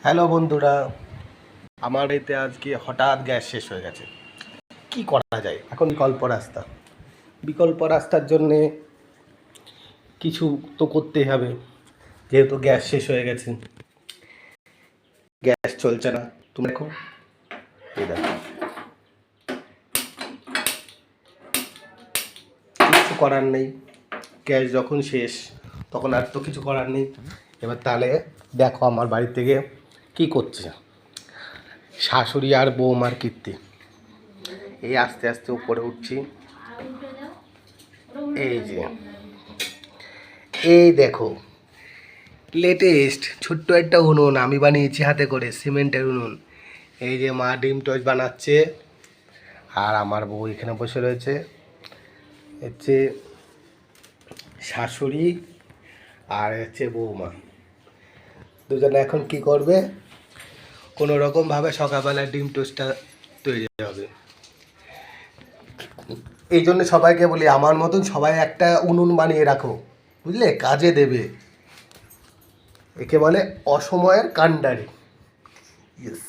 Hello বন্ধুরা, আমার বাড়িতে আজকে হঠাৎ গ্যাস শেষ হয়ে গেছে। কি করা যায় এখন? বিকল্প রাস্তার জন্যে কিছু তো করতেই হবে, যেহেতু গ্যাস শেষ হয়ে গেছে, গ্যাস চলছে না। তুমি দেখো, এই দেখো, কিছু করার নেই। গ্যাস যখন শেষ তখন আর তো কিছু করার নেই। এবার তাহলে দেখো আমার বাড়ি থেকে কি করছে শাশুড়ি আর বৌমার কীর্তি। এই আস্তে আস্তে উপরে উঠছি। এই দেখো, লেটেস্ট ছোট্ট একটা উনুন আমি বানিয়েছি হাতে করে, সিমেন্টের উনুন। এই যে মা ডিম টোস্ট বানাচ্ছে, আর আমার বউ এখানে বসে রয়েছে। হচ্ছে শাশুড়ি আর হচ্ছে বৌমা, দুজনে এখন কি করবে, কোনো রকমভাবে সকালবেলা ডিম টোস্টটা তৈরি হবে। এই জন্য সবাইকে বলি, আমার মতন সবাই একটা উনুন বানিয়ে রাখো, বুঝলে, কাজে দেবে। একে বলে অসময়ের কাণ্ডারি। ইয়েস।